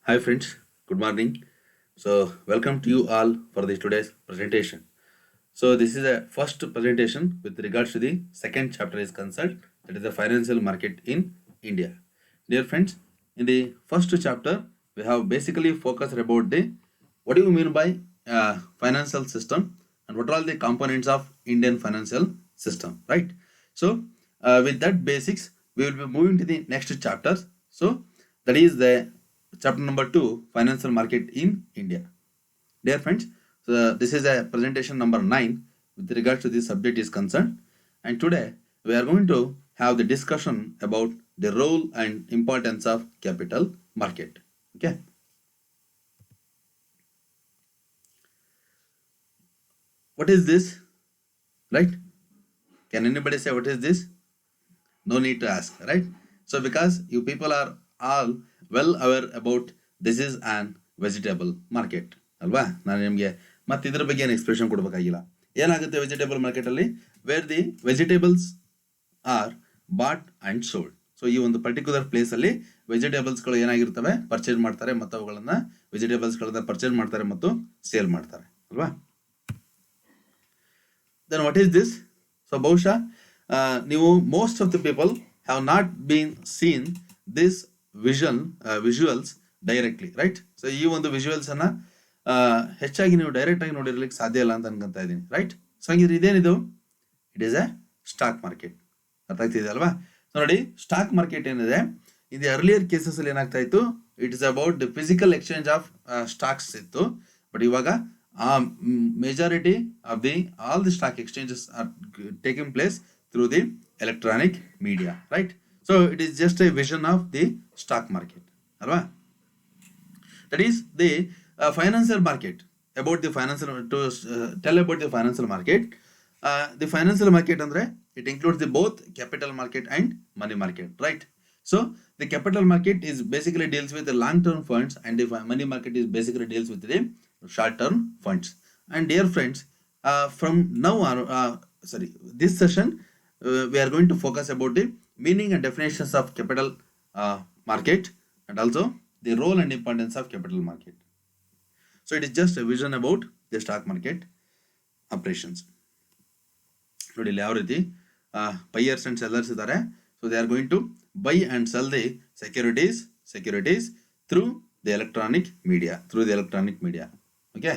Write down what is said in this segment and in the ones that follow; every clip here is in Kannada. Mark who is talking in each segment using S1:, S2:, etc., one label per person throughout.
S1: Hi friends, good morning. Welcome to you all for this today's presentation. This is a first presentation with regards to the second chapter is concerned, that is the financial market in India. Dear friends, in the first chapter we have basically focused about the what do you mean by financial system and what are all the components of Indian financial system, right? With that basics, we will be moving to the next chapter. That is the chapter number 2, financial market in India. Dear friends, this is a presentation number 9 with regards to this subject is concerned, and today we are going to have the discussion about the role and importance of capital market. Okay, what is this? Right? Can anybody say what is this? No need to ask, right? So because you people are all well aware about this is an vegetable market ಅಲ್ವಾ. ನಾನು ನಿಮಗೆ ಮತ್ತೆ ಇದ್ರ ಬಗ್ಗೆ ಏನು ಎಕ್ಸ್ಪ್ರೆಷನ್ ಕೊಡಬೇಕಾಗಿಲ್ಲ. ಏನಾಗುತ್ತೆ ವೆಜಿಟೇಬಲ್ ಮಾರ್ಕೆಟಲ್ಲಿ, where the vegetables are bought and sold. So ಈ ಒಂದು ಪರ್ಟಿಕ್ಯುಲರ್ ಪ್ಲೇಸಲ್ಲಿ ವೆಜಿಟೇಬಲ್ಸ್ಗಳು ಏನಾಗಿರ್ತವೆ, ಪರ್ಚೇಸ್ ಮಾಡ್ತಾರೆ ಮತ್ತು ಅವುಗಳನ್ನ ವೆಜಿಟೇಬಲ್ಸ್ಗಳನ್ನ ಪರ್ಚೇಸ್ ಮಾಡ್ತಾರೆ ಮತ್ತು ಸೇಲ್ ಮಾಡ್ತಾರೆ ಅಲ್ವಾ. Then what is this? So ಬಹುಶಃ ನೀವು most of the people have not been scene this visuals directly, right? So ಈ ಒಂದು ವಿಜುವಲ್ಸ್ ಅನ್ನ ಹೆಚ್ಚಾಗಿ ನೀವು ಡೈರೆಕ್ಟ್ ಆಗಿ ನೋಡಿರ್ಲಿಕ್ಕೆ ಸಾಧ್ಯ ಇಲ್ಲ ಅಂತ ಅನ್ಕೊಂತ ಇದ್ದೀನಿ, ರೈಟ್? ಸೊ ಹಂಗಿದ್ರೆ ಇದೇನಿದು? It is A stock market. ಅರ್ಥ ಆಗ್ತಿದೆ ಅಲ್ವಾ? ಸೊ ನೋಡಿ, ಸ್ಟಾಕ್ ಮಾರ್ಕೆಟ್ ಏನಿದೆ, ಇದು ಅರ್ಲಿಯರ್ ಕೇಸಸ್ ಅಲ್ಲಿ ಏನಾಗ್ತಾ ಇತ್ತು, it is about the physical exchange of stocks ಇತ್ತು. ಬಟ್ ಇವಾಗ majority of all the stock exchanges are taking place through the electronic media, right? So it is just a vision of the stock market, alva. That is the financial market. About the financial, to tell about the financial market, the financial market andre it includes the both capital market and money market, right? So the capital market is basically deals with the long term funds, and the money market is basically deals with the short term funds. And dear friends, from now on, this session we are going to focus about the meaning and definitions of capital market, and also the role and importance of capital market. So it is just a vision about the stock market operations. ನೋಡಿ ಇಲ್ಲಿ ಯಾವ ರೀತಿ ಬೈಯರ್ಸ್ ಅಂಡ್ ಸೆಲ್ಲರ್ಸ್ ಇದ್ದಾರೆ. So they are going to buy and sell the securities through the electronic media. Okay,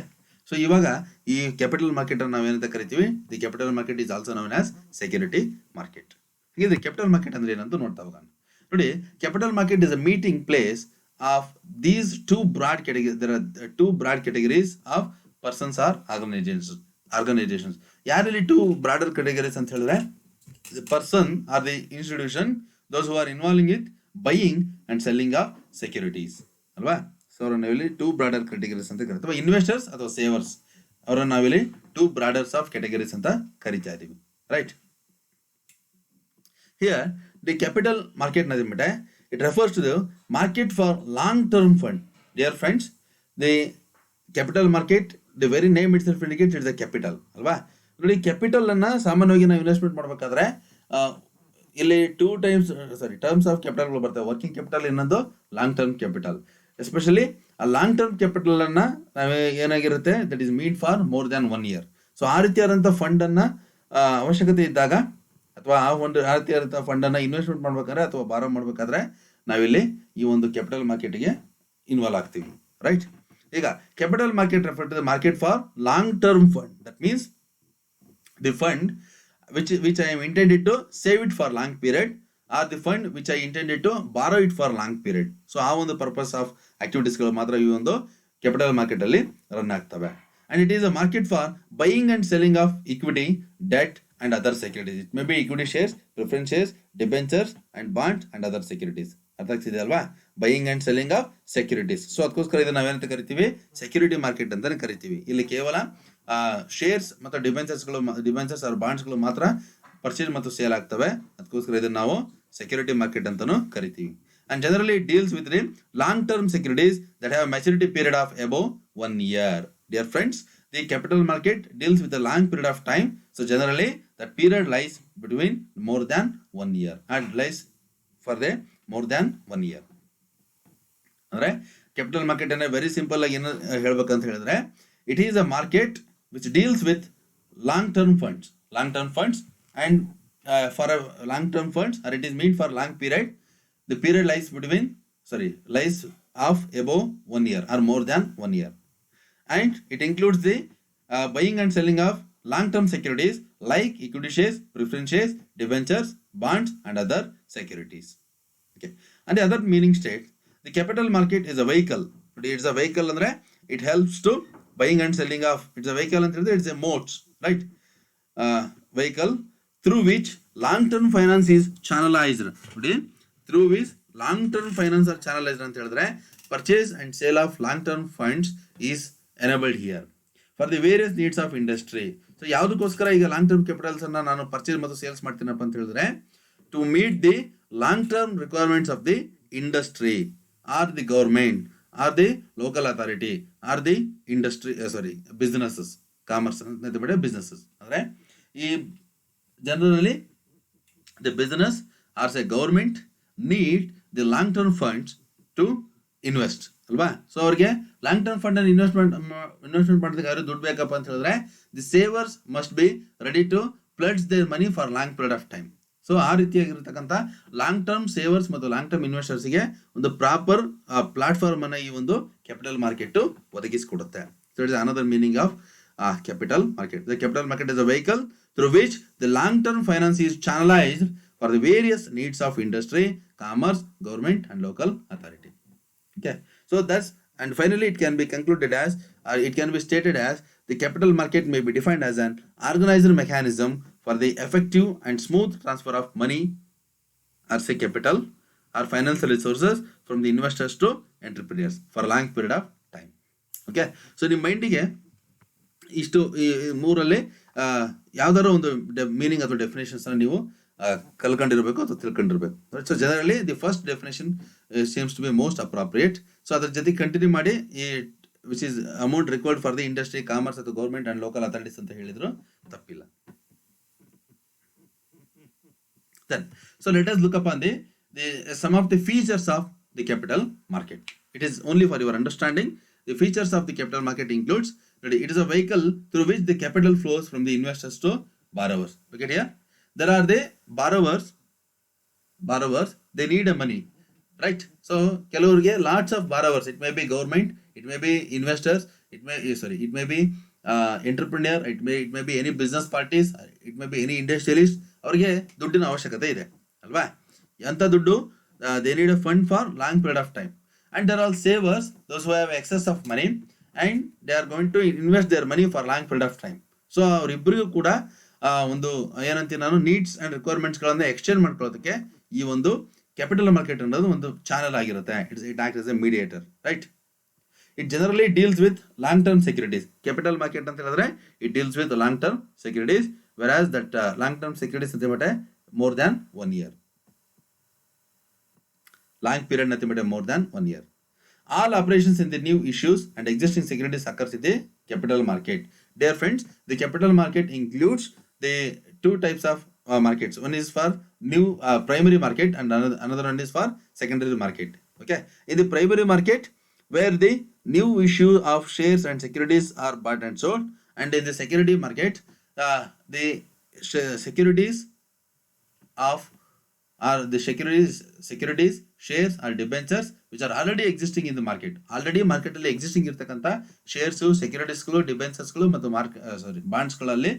S1: so ಇವಾಗ ಈ ಕ್ಯಾಪಿಟಲ್ ಮಾರ್ಕೆಟ್ ಅನ್ನು ನಾವೇನಂತ ಕರಿತೀವಿ? The capital market is also known as security market. ಹಾಗಿದ್ರೆ ಕ್ಯಾಪಿಟಲ್ ಮಾರ್ಕೆಟ್ ಅಂದ್ರೆ ಏನಂತ ನೋಡ್ತಾ ಹೋಗೋಣ. ನೋಡಿ, capital market is a meeting place of these two broad categories of persons or organisations. ಯಾರಲ್ಲಿ ಟೂ ಬ್ರಾಡರ್ categories ಅಂತ ಹೇಳಿದ್ರೆ, the person or the institution, those who are involving it buying and selling of securities ಅಲ್ವಾ. ಸೊ ಅವ್ರನ್ನ ನಾವಿಲ್ಲಿ ಟೂ ಬ್ರಾಡರ್ categories ಅಂತ ಕರಿತೀವಿ. ಇನ್ವೆಸ್ಟರ್ಸ್ ಅಥವಾ ಸೇವರ್ಸ್, ಅವರನ್ನ ನಾವಿಲ್ಲಿ ಟೂ ಬ್ರಾಡರ್ಸ್ ಆಫ್ categories ಅಂತ ಕರಿತಾ ಇದೀವಿ, right? Here the capital market nadimite, it refers to the market for long term fund. Dear friends, the capital market, the very name itself indicates it is a capital ಅಲ್ವಾ. ನೋಡಿ, ಕ್ಯಾಪಿಟಲ್ ಅನ್ನ ಸಾಮಾನ್ಯವಾಗಿ ನಾವು ಇನ್ವೆಸ್ಟ್ಮೆಂಟ್ ಮಾಡಬೇಕಾದ್ರೆ ಇಲ್ಲಿ ಟರ್ಮ್ಸ್ ಆಫ್ ಕ್ಯಾಪಿಟಲ್ಗಳು ಬರ್ತವೆ. ವರ್ಕಿಂಗ್ ಕ್ಯಾಪಿಟಲ್, ಇನ್ನೊಂದು ಲಾಂಗ್ ಟರ್ಮ್ ಕ್ಯಾಪಿಟಲ್. ಎಸ್ಪೆಷಲಿ ಆ ಲಾಂಗ್ ಟರ್ಮ್ ಕ್ಯಾಪಿಟಲ್ ಅನ್ನ ಏನಾಗಿರುತ್ತೆ, that is mean for more than 1 year. So ಆ ರೀತಿಯಾದಂಥ ಫಂಡ್ ಅನ್ನ ಅವಶ್ಯಕತೆ ಇದ್ದಾಗ, ಅಥವಾ ಆ ರೀತಿಯಾದಂಥ ಫಂಡ್ ಅನ್ನ ಇನ್ವೆಸ್ಟ್ಮೆಂಟ್ ಮಾಡ್ಬೇಕಾದ್ರೆ ಅಥವಾ ಬಾರೋ ಮಾಡ್ಬೇಕಾದ್ರೆ ನಾವಿಲ್ಲಿ ಈ ಒಂದು ಕ್ಯಾಪಿಟಲ್ ಮಾರ್ಕೆಟ್ಗೆ ಇನ್ವಾಲ್ವ್ ಆಗ್ತೀವಿ, ರೈಟ್? ಈಗ capital market refer to the market for long term fund. That means the fund which I am intended to save it for long period, or the fund which I intended to borrow it for long period. So ಆ ಒಂದು ಪರ್ಪಸ್ ಆಫ್ ಆಕ್ಟಿವಿಟೀಸ್ ಗಳು ಮಾತ್ರ ಈ ಒಂದು ಕ್ಯಾಪಿಟಲ್ ಮಾರ್ಕೆಟ್ ಅಲ್ಲಿ ರನ್ ಆಗ್ತವೆ. And it is a market for buying and selling of equity, debt and other securities. It may be equity shares, preference shares, debentures and bonds and other securities. ಅರ್ಥ ಆಗ್ತಿದೆ ಅಲ್ವಾ? Buying and selling of securities. So ಅದಕ್ಕೋಸ್ಕರ ಇದನ್ನ ನಾವೇನಂತ ಕರಿತೀವಿ? ಸೆಕ್ಯೂರಿಟಿ ಮಾರ್ಕೆಟ್ ಅಂತಾನೆ ಕರಿತೀವಿ. ಇಲ್ಲಿ ಕೇವಲ ಶೇರ್ಸ್ ಮತ್ತು ಡಿಬೆಂಚರ್ಸ್ ಆರ್ ಬಾಂಡ್ಸ್ಗಳು ಮಾತ್ರ ಪರ್ಚೇಸ್ ಮತ್ತು ಸೇಲ್ ಆಗ್ತವೆ. ಅದಕ್ಕೋಸ್ಕರ ಇದನ್ನ ನಾವು ಸೆಕ್ಯೂರಿಟಿ ಮಾರ್ಕೆಟ್ ಅಂತಾನು ಕರಿತೀವಿ. And generally it deals with the long term securities that have a maturity period of above 1 year. Dear friends, the capital market deals with a long period of time. So generally that period lies between more than 1 year and lies for the more than 1 year. ಅಂದ್ರೆ ಕ್ಯಾಪಿಟಲ್ ಮಾರ್ಕೆಟ್ ಅನ್ನ ವೆರಿ ಸಿಂಪಲ್ ಆಗಿ ಏನು ಹೇಳ್ಬೇಕಂತ ಹೇಳಿದ್ರೆ, it is a market which deals with long term funds and for a long term funds, or it is mean for long period. The period lies of above 1 year or more than 1 year, and it includes the buying and selling of long-term securities like equity shares, preference shares, debentures, bonds, and other securities. Okay. And the other meaning states the capital market is a vehicle. It's a vehicle andre it helps to buying and selling of. It's a vehicle andre it's a modes, right? Vehicle through which long-term finance is channelized. Through which long-term finance are channelized ಅಂತ ಹೇಳಿದ್ರೆ purchase and sale of long-term funds is enabled here for the various needs of industry. So ಯಾವುದಕ್ಕೋಸ್ಕರ ಈಗ ಲಾಂಗ್ ಟರ್ಮ್ ಕ್ಯಾಪಿಟಲ್ಸ್ ಅನ್ನ ನಾನು ಪರ್ಚೇಸ್ ಮತ್ತು ಸೇಲ್ಸ್ ಮಾಡ್ತೀನಪ್ಪ ಅಂತ ಹೇಳಿದ್ರೆ, to meet the long term requirements of the industry or the government or the local authority or the industry businesses, commerce businesses ಅಂದ್ರೆ ಈ generally the business or a government need the long term funds to invest ಅಲ್ವಾ. ಸೊ ಅವ್ರಿಗೆ ಲಾಂಗ್ ಟರ್ಮ್ ಫಂಡ್ ಅನ್ನು ಇನ್ವೆಸ್ಟ್ಮೆಂಟ್ ಮಾಡೋದಕ್ಕೆ ಅವ್ರಿಗೆ ದುಡ್ಡು ಬೇಕಪ್ಪ ಅಂತ ಹೇಳಿದ್ರೆ, the savers must be ready to pledge their money for long period of time. So ಆ ರೀತಿಯಾಗಿರ್ತಕ್ಕಂಥ ಲಾಂಗ್ ಟರ್ಮ್ ಸೇವರ್ಸ್ ಮತ್ತು ಲಾಂಗ್ ಟರ್ಮ್ ಇನ್ವೆಸ್ಟರ್ಸ್ಗೆ ಒಂದು ಪ್ರಾಪರ್ ಪ್ಲಾಟ್ಫಾರ್ಮ್ ಅನ್ನ ಈ ಒಂದು ಕ್ಯಾಪಿಟಲ್ ಮಾರ್ಕೆಟ್ ಒದಗಿಸಿಕೊಡುತ್ತೆ. So it is another meaning of capital market. The capital market is a vehicle through which the long-term finance is channelized for the various needs of industry, commerce, government, and local authority. Okay, so that's, and finally it can be concluded as, it can be stated as, the capital market may be defined as an organized mechanism for the effective and smooth transfer of money or say capital or financial resources from the investors to entrepreneurs for a long period of time. Okay, so ನಿಮ್ಮ ಮೈಂಡಿಗೆ ಇಷ್ಟು ಈ ಮೂರಲ್ಲಿ ಯಾವ್ದಾದ್ರು ಒಂದು ಮೀನಿಂಗ್ ಅಥವಾ ಡೆಫಿನೇಷನ್ಸ್ ನೀವು ಕಲ್ಕೊಂಡಿರ್ಬೇಕು ಅಥವಾ ತಿಳ್ಕೊಂಡಿರ್ಬೇಕು. So generally the first definition seems to be most appropriate. So ಅದ್ರ ಜೊತೆ ಕಂಟಿನ್ಯೂ ಮಾಡಿ ಈ which is amount required for the industry, commerce ಅಥವಾ ಗೌರ್ಮೆಂಟ್ ಅಂಡ್ ಲೋಕಲ್ ಅಥಾರಿಟೀಸ್ ಅಂತ ಹೇಳಿದ್ರು ತಪ್ಪಿಲ್ಲ. Then, so let us look upon some of the features of the capital market. It is only for your understanding. The features of the capital market includes that it is a vehicle through which the capital flows from the investors to borrowers. Look at here. There are the borrowers, they need a money, right? So ಕೆಲವರಿಗೆ lots of borrowers. It may be government, it may be investors, it may be entrepreneur, it may be any business parties, it may be any industrialist. ಅವರಿಗೆ ದುಡ್ಡಿನ ಅವಶ್ಯಕತೆ ಇದೆ ಅಲ್ವಾ? ಎಂತ ದುಡ್ಡು? They need a fund for long period of time. And there are savers, those who have excess of money and they are going to invest their money for long period of time. So ಅವರಿಬ್ಬರಿಗೂ ಕೂಡ ಒಂದು ಏನಂತೀನಿ ನಾನು ನೀಡ್ಸ್ ಅಂಡ್ ರಿಕ್ವೈರ್ಮೆಂಟ್ಸ್ ಗಳನ್ನ ಎಕ್ಸ್ಚೇಂಜ್ ಮಾಡ್ಕೊಳ್ಳೋದಕ್ಕೆ ಈ ಒಂದು ಕ್ಯಾಪಿಟಲ್ ಮಾರ್ಕೆಟ್ ಅನ್ನೋದು ಒಂದು ಚಾನಲ್ ಆಗಿರುತ್ತೆ. It acts as a mediator, right? It generally deals with long term securities. Capital market ಅಂತ ಹೇಳಿದ್ರೆ it deals with long term securities, whereas that long term securities ಅಂತ ಬಿಟ್ಟೆ more than 1 year. Long period nothing but more than 1 year. All operations in the new issues and existing securities occurs in the capital market. Dear friends, the capital market includes the two types of markets. One is for new primary market and another one is for secondary market. Okay, in the primary market where the new issue of shares and securities are bought and sold, and in the security market the securities of are the securities, shares or debentures which are already existing in the market. Already market ಅಲ್ಲಿ existing ಇರತಕ್ಕಂತ shares, securities ಗಳು, debentures ಗಳು ಮತ್ತು bonds ಗಳಲ್ಲಿ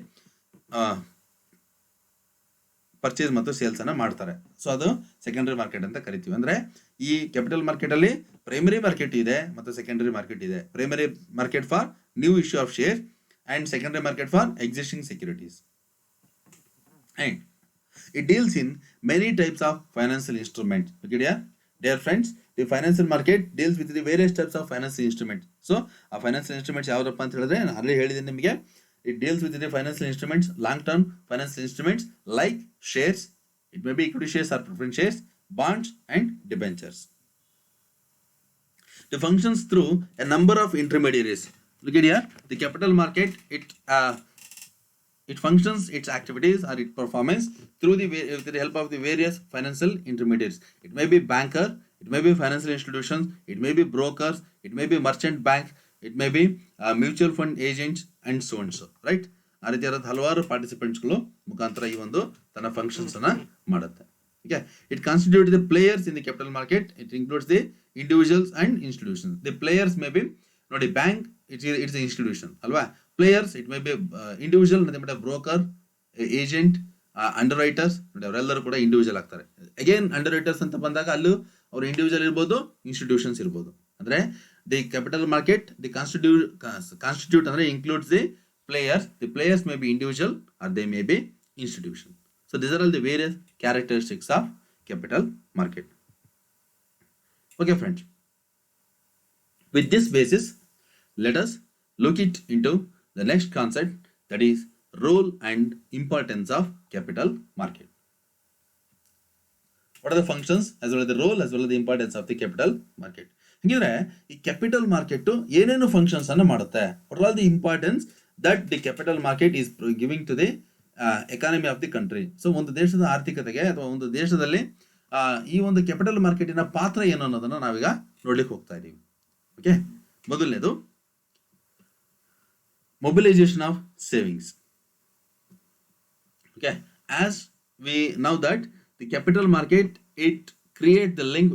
S1: ಪರ್ಚೇಸ್ ಮತ್ತು ಸೇಲ್ಸ್ ಅನ್ನ ಮಾಡ್ತಾರೆ. ಸೊ ಅದು ಸೆಕೆಂಡರಿ ಮಾರ್ಕೆಟ್ ಅಂತ ಕರಿತೀವಿ. ಅಂದ್ರೆ ಈ ಕ್ಯಾಪಿಟಲ್ ಮಾರ್ಕೆಟ್ ಅಲ್ಲಿ ಪ್ರೈಮರಿ ಮಾರ್ಕೆಟ್ ಇದೆ ಮತ್ತು ಸೆಕೆಂಡರಿ ಮಾರ್ಕೆಟ್ ಇದೆ. Primary market for new issue of share and secondary market for existing securities. And it deals in many types of financial instruments. Okay, dear friends, the financial market deals with the various types of financial instruments. So a financial instruments ಯಾವಪ್ಪ ಅಂತ ಹೇಳಿದ್ರೆ ನಾನು ಆಲ್ರೆಡಿ ಹೇಳಿದ್ದೀನಿ ನಿಮಗೆ. It deals with the financial instruments, long term financial instruments like shares, it may be equity shares or preference shares, bonds and debentures. It functions through a number of intermediaries. Look at here, the capital market it functions, its activities or its performance through with the help of the various financial intermediaries. It may be banker, It may be financial institutions, it may be brokers, it may be merchant banks, it may be mutual fund agents and so and so, right? ಆ ರೀತಿಯಾದ ಹಲವಾರು ಪಾರ್ಟಿಸಿಪೆಂಟ್ಸ್ಗಳು ಮುಖಾಂತರ ಈ ಒಂದು ತನ್ನ ಫಂಕ್ಷನ್ಸ್ ಅನ್ನ ಮಾಡುತ್ತೆ. Okay, it constitutes the players in the capital market. It includes the individuals and institutions. The players may be ನೋಡಿ ಬ್ಯಾಂಕ್ ಇಟ್ಸ್ ಇನ್ಸ್ಟಿಟ್ಯೂಷನ್ ಅಲ್ವಾ. Players it may B individual ಮತ್ತೆ ಬ್ರೋಕರ್, ಏಜೆಂಟ್, ಅಂಡರ್ ರೈಟರ್ಸ್ ನೋಡಿ ಅವರೆಲ್ಲರೂ ಕೂಡ ಇಂಡಿವಿಜುವಲ್ ಆಗ್ತಾರೆ. ಅಗೇನ್ ಅಂಡರ್ ರೈಟರ್ಸ್ ಅಂತ ಬಂದಾಗ ಅಲ್ಲೂ ಅವರು ಇಂಡಿವಿಜುವಲ್ ಇರ್ಬೋದು, ಇನ್ಸ್ಟಿಟ್ಯೂಷನ್ಸ್ ಇರ್ಬೋದು. ಅಂದ್ರೆ the capital market the constitute ಅಂದ್ರೆ includes the players. The players may be individual or they may be institution. So these are all the various characteristics of capital market. Okay friends, with this basis let us look it into the next concept, that is role and importance of capital market. What are the functions as well as the role as well as the importance of the capital market? ಹಂಗಿದ್ರೆ ಈ ಕ್ಯಾಪಿಟಲ್ ಮಾರ್ಕೆಟ್ ಏನೇನು ಫಂಕ್ಷನ್ಸ್ ಅನ್ನು ಮಾಡುತ್ತೆ, what are the importance that the capital market is giving to the economy of the country. So ಒಂದು ದೇಶದ ಆರ್ಥಿಕತೆಗೆ ಅಥವಾ ಒಂದು ದೇಶದಲ್ಲಿ ಈ ಒಂದು ಕ್ಯಾಪಿಟಲ್ ಮಾರ್ಕೆಟಿನ ಪಾತ್ರ ಏನು ಅನ್ನೋದನ್ನ ನಾವೀಗ ನೋಡ್ಲಿಕ್ಕೆ ಹೋಗ್ತಾ ಇದ್ದೀವಿ. ಓಕೆ, ಮೊದಲನೇದು mobilisation of savings. Okay, as we now that the capital market it create the link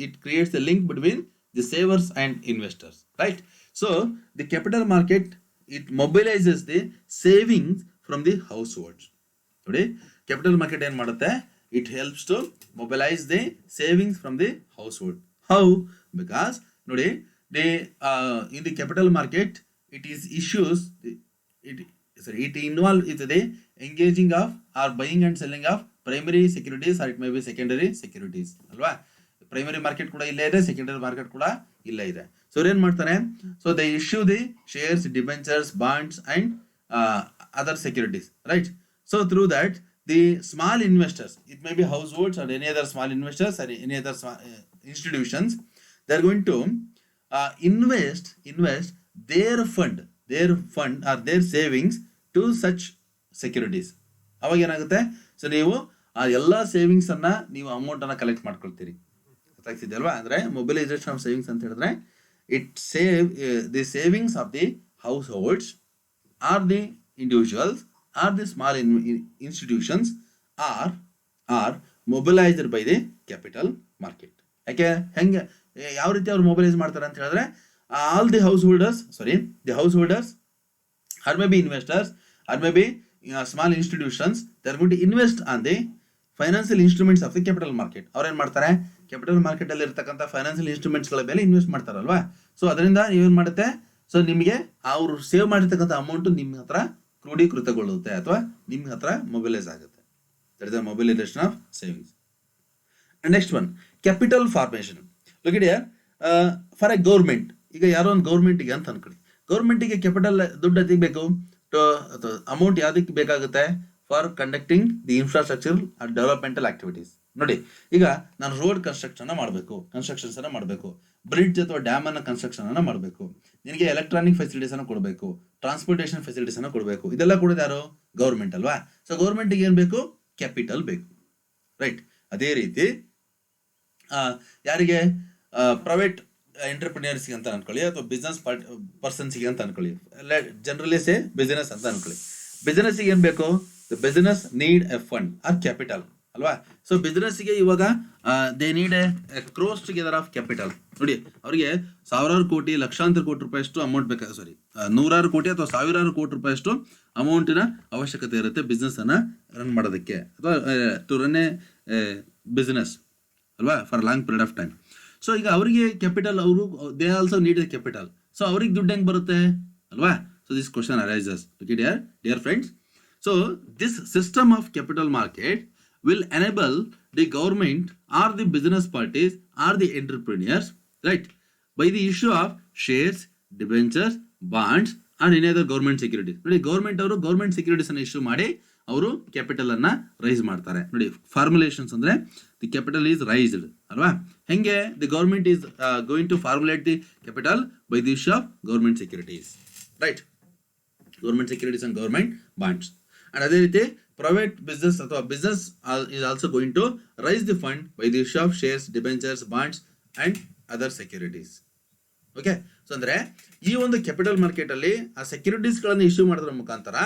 S1: it creates the link between the savers and investors, right? So the capital market it mobilizes the savings from the households. Today capital market ಏನು ಮಾಡುತ್ತೆ, it helps to mobilize the savings from the household. How? Because ನೋಡಿ they in the capital market it is issues it involve with the engaging of or buying and selling of primary securities or it may be secondary securities ಅಲ್ವಾ. ಪ್ರೈಮರಿ ಮಾರ್ಕೆಟ್ ಕೂಡ ಇಲ್ಲೇ ಇದೆ, ಸೆಕೆಂಡರಿ ಮಾರ್ಕೆಟ್ ಕೂಡ ಇಲ್ಲೇ ಇದೆ. ಸೊ ಅವ್ರು ಏನ್ ಮಾಡ್ತಾರೆ, so they issue the shares, debentures, bonds and other securities, right. So through that the small investors, it may be households or any other small investors or any other institutions, they are going to invest their fund or their savings to such securities. ಅವಾಗ ಏನಾಗುತ್ತೆ, ಸೊ ನೀವು ಆ ಎಲ್ಲ ಸೇವಿಂಗ್ಸ್ ಅನ್ನ ನೀವು ಅಮೌಂಟ್ ಅನ್ನ ಕಲೆಕ್ಟ್ ಮಾಡ್ಕೊಳ್ತೀರಿ. ಗೊತ್ತಾಗ್ತಿದೆ ಅಲ್ವಾ? ಅಂದ್ರೆ ಮೊಬಿಲೈಸೇಷನ್ ಆಫ್ ಸೇವಿಂಗ್ಸ್ ಅಂತ ಹೇಳಿದ್ರೆ it save the savings of the households or the individuals or the small institutions are mobilised by the capital market. ಯಾಕೆ ಹೆಂಗೆ ಯಾವ ರೀತಿ ಅವ್ರು ಮೊಬಿಲೈಸ್ ಮಾಡ್ತಾರೆ ಅಂತ ಹೇಳಿದ್ರೆ all the householders or may be investors or may be small institutions, they are going to invest on the financial instruments of the capital market. ಅವ್ರು ಏನ್ ಮಾಡ್ತಾರೆ, ಕ್ಯಾಪಿಟಲ್ ಮಾರ್ಕೆಟ್ ಅಲ್ಲಿ ಇರ್ತಕ್ಕಂಥ ಫೈನಾನ್ಷಿಯಲ್ ಇನ್ಸ್ಟ್ರೂಮೆಂಟ್ಸ್ ಗಳ ಮೇಲೆ ಇನ್ವೆಸ್ಟ್ ಮಾಡ್ತಾರಲ್ವಾ. ಸೊ ಅದರಿಂದ ನೀವೇನ್ ಮಾಡುತ್ತೆ, ಸೊ ನಿಮಗೆ ಅವರು ಸೇವ್ ಮಾಡಿರ್ತಕ್ಕಂಥ ಅಮೌಂಟ್ ನಿಮ್ಮ ಹತ್ರ ಕ್ರೋಢೀಕೃತಗೊಳ್ಳುತ್ತೆ ಅಥವಾ ನಿಮ್ಮ ಹತ್ರ ಮೊಬಿಲೈಸ್ ಆಗುತ್ತೆ. That is the mobilisation of savings. And next one, capital formation. Look it here, for a government, ಈಗ ಯಾರೋ ಒಂದು ಗೌರ್ಮೆಂಟ್ಗೆ ಅಂತ ಅನ್ಕೊಳ್ಳಿ, ಗೌರ್ಮೆಂಟ್ಗೆ ಕ್ಯಾಪಿಟಲ್ ದುಡ್ಡು ಅದಕ್ಕೆ ಬೇಕು, ಅಮೌಂಟ್ ಯಾವ್ದಕ್ಕೆ ಬೇಕಾಗುತ್ತೆ, for conducting the infrastructure and developmental activities. ನೋಡಿ ಈಗ ನಾನು ರೋಡ್ ಕನ್ಸ್ಟ್ರಕ್ಷನ್ಸ್ ಅನ್ನ ಮಾಡಬೇಕು, ಬ್ರಿಡ್ಜ್ ಅಥವಾ ಡ್ಯಾಮ್ ಅನ್ನ ಕನ್ಸ್ಟ್ರಕ್ಷನ್ ಅನ್ನ ಮಾಡಬೇಕು, ನಿನಗೆ ಎಲೆಕ್ಟ್ರಾನಿಕ್ ಫೆಸಿಲಿಟೀಸ್ ಅನ್ನು ಕೊಡಬೇಕು, ಟ್ರಾನ್ಸ್ಪೋರ್ಟೇಷನ್ ಫೆಸಿಲಿಟೀಸ್ ಅನ್ನು ಕೊಡಬೇಕು, ಇದೆಲ್ಲ ಕೊಡೋದು ಯಾರು, ಗೌರ್ಮೆಂಟ್ ಅಲ್ವಾ. ಸೊ ಗೌರ್ಮೆಂಟ್ಗೆ ಏನ್ ಬೇಕು, ಕ್ಯಾಪಿಟಲ್ ಬೇಕು, ರೈಟ್. ಅದೇ ರೀತಿ ಯಾರಿಗೆ ಪ್ರೈವೇಟ್ ಎಂಟರ್ಪ್ರಿನಿಯರ್ಸ್ಗೆ ಅಂತ ಅನ್ಕೊಳ್ಳಿ ಅಥವಾ ಬಿಸ್ನೆಸ್ ಪರ್ಸನ್ಸ್ಗೆ ಅಂತ ಅನ್ಕೊಳ್ಳಿ, ಜನರಲಿ ಸೇ ಬಿಸಿನೆಸ್ ಅಂತ ಅನ್ಕೊಳ್ಳಿ. ಬಿಸಿನೆಸ್ಗೆ ಏನ್ ಬೇಕು, the business need a fund or capital ಅಲ್ವಾ. ಸೊ ಬಿಸಿನೆಸ್ಗೆ ಇವಾಗ they need a cross together of capital. ನೋಡಿ ಅವರಿಗೆ ಸಾವಿರಾರು ಕೋಟಿ, ಲಕ್ಷಾಂತರ ಕೋಟಿ ರೂಪಾಯಿಷ್ಟು ಅಮೌಂಟ್ ಬೇಕಾ, ನೂರಾರು ಕೋಟಿ ಅಥವಾ ಸಾವಿರಾರು ಕೋಟಿ ರೂಪಾಯಿಷ್ಟು ಅಮೌಂಟಿನ ಅವಶ್ಯಕತೆ ಇರುತ್ತೆ ಬಿಸ್ನೆಸ್ ಅನ್ನ ರನ್ ಮಾಡೋದಕ್ಕೆ ಅಥವಾ ಟು ರನ್ ಎ ಬಿಸ್ನೆಸ್ ಅಲ್ವಾ, for long period of time. So ಈಗ ಅವರಿಗೆ ಕ್ಯಾಪಿಟಲ್, ಅವರು they also need A capital. So ಅವ್ರಿಗೆ ದುಡ್ಡು ಹೆಂಗ್ ಬರುತ್ತೆ ಅಲ್ವಾ. So this question arises. Okay dear friends, so this system of capital market will enable the government or the business parties or the entrepreneurs, right, by the issue of shares, debentures, bonds or any other government securities. ನೋಡಿ ಗೌರ್ಮೆಂಟ್ ಅವರು ಗೌರ್ಮೆಂಟ್ ಸೆಕ್ಯೂರಿಟೀಸ್ ಅನ್ನು ಇಶ್ಯೂ ಮಾಡಿ ಅವರು ಕ್ಯಾಪಿಟಲ್ ಅನ್ನ ರೈಸ್ ಮಾಡ್ತಾರೆ. ನೋಡಿ ಫಾರ್ಮುಲೇಷನ್ಸ್ ಅಂದ್ರೆ ದಿ ಕ್ಯಾಪಿಟಲ್ ಈಸ್ ರೈಸ್ಡ್ ಅಲ್ವಾ. ಹೆಂಗೆ the government is going to formulate the capital by the issue of government securities, right, government securities and government bonds. And ಅದೇ ರೀತಿ ಪ್ರೈವೇಟ್ ಬಿಸ್ನೆಸ್ ಅಥವಾ business is also going to raise the fund by the issue of shares, debentures, bonds and other securities. Okay, so ಅಂದ್ರೆ ಈ ಒಂದು ಕ್ಯಾಪಿಟಲ್ ಮಾರ್ಕೆಟ್ ಅಲ್ಲಿ ಆ ಸೆಕ್ಯೂರಿಟೀಸ್ ಗಳನ್ನು ಇಶ್ಯೂ ಮಾಡೋದ್ರ ಮುಖಾಂತರ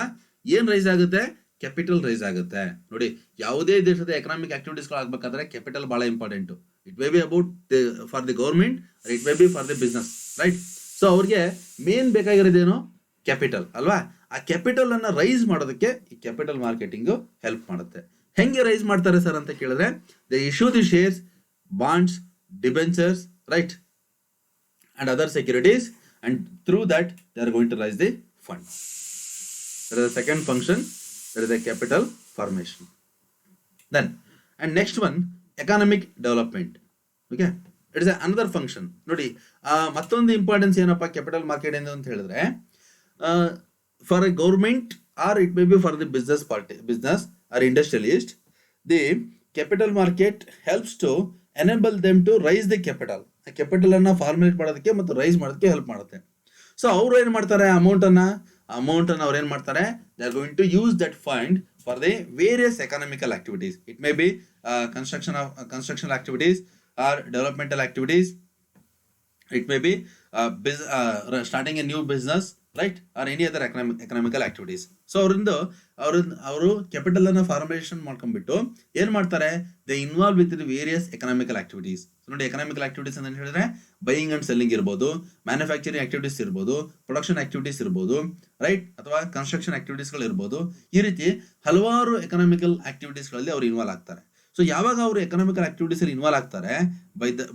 S1: ಏನ್ ರೈಸ್ ಆಗುತ್ತೆ, ಕ್ಯಾಪಿಟಲ್ ರೈಸ್ ಆಗುತ್ತೆ. ನೋಡಿ, ಯಾವುದೇ ದೇಶದ ಎಕನಾಮಿಕ್ ಆಕ್ಟಿವಿಟೀಸ್ ಗಳು ಆಗ್ಬೇಕಾದ್ರೆ ಕ್ಯಾಪಿಟಲ್ ಬಹಳ important. It may B about for the government, it may be for the business, right? So ಅವ್ರಿಗೆ ಮೇನ್ ಬೇಕಾಗಿರೋದೇನು, ಕ್ಯಾಪಿಟಲ್ ಅಲ್ವಾ? ಆ ಕ್ಯಾಪಿಟಲ್ ಅನ್ನ ರೈಸ್ ಮಾಡೋದಕ್ಕೆ ಈ ಕ್ಯಾಪಿಟಲ್ ಮಾರ್ಕೆಟಿಂಗ್ ಹೆಲ್ಪ್ ಮಾಡುತ್ತೆ. ಹೆಂಗೆ ರೈಸ್ ಮಾಡ್ತಾರೆ ಸರ್ ಅಂತ ಕೇಳಿದ್ರೆ, they issue the shares, bonds, debentures, right, and other securities, and through that they are going to raise the fund. There is a second function, there is a capital formation. Then, and next one, economic development. Okay, it is another function. ನೋಡಿ, ಮತ್ತೊಂದು ಇಂಪಾರ್ಟೆನ್ಸ್ ಏನಪ್ಪ ಕ್ಯಾಪಿಟಲ್ ಮಾರ್ಕೆಟ್ ಅಂತ ಹೇಳಿದ್ರೆ, for a government or it may be for the business or industrialist, the capital market helps to enable them to raise the capital. Capital ಅನ್ನ ಫಾರ್ಮುಲೇಟ್ ಮಾಡೋದಕ್ಕೆ ಮತ್ತು ರೈಸ್ ಮಾಡೋದಕ್ಕೆ ಹೆಲ್ಪ್ ಮಾಡುತ್ತೆ. ಸೊ ಅವ್ರು ಏನ್ ಮಾಡ್ತಾರೆ, ಅಮೌಂಟ್ ಅನ್ನ ಅವ್ರು ಏನ್ ಮಾಡ್ತಾರೆ, they are going to use that fund for the various economical activities. It may be construction activities or developmental activities. It may be starting a new business, right, or any other economical activities. So ಅವರು ಕ್ಯಾಪಿಟಲ್ ಅನ್ನ ಫಾರ್ಮೇಷನ್ ಮಾಡ್ಕೊಂಡ್ಬಿಟ್ಟು ಏನ್ ಮಾಡ್ತಾರೆ, they involve with the various economical activities. ನೋಡಿ, ಎಕನಾಮಿಕಲ್ ಆಕ್ಟಿವಿಟೀಸ್ ಅಂತ ಹೇಳಿದ್ರೆ ಬೈಯಿಂಗ್ ಅಂಡ್ ಸೆಲ್ಲಿಂಗ್ ಇರ್ಬೋದು, ಮ್ಯಾನುಫ್ಯಾಕ್ಚರಿಂಗ್ ಆಕ್ಟಿವಿಟೀಸ್ ಇರ್ಬೋದು, ಪ್ರೊಡಕ್ಷನ್ ಆಕ್ಟಿವಿಟೀಸ್ ಇರ್ಬೋದು, ರೈಟ್, ಅಥವಾ ಕನ್ಸ್ಟ್ರಕ್ಷನ್ ಆಕ್ಟಿವಿಟೀಸ್ಗಳು ಇರ್ಬೋದು. ಈ ರೀತಿ ಹಲವಾರು ಎಕನಾಮಿಕಲ್ ಆಕ್ಟಿವಿಟೀಸ್ಗಳಲ್ಲಿ ಅವ್ರು ಇನ್ವಾಲ್ವ್ ಆಗ್ತಾರೆ. ಸೊ ಯಾವಾಗ ಅವರು ಎಕನಾಮಿಕಲ್ ಆಕ್ಟಿವಿಟೀಸ್ ಅಲ್ಲಿ ಇನ್ವಾಲ್ವ್ ಆಗ್ತಾರೆ,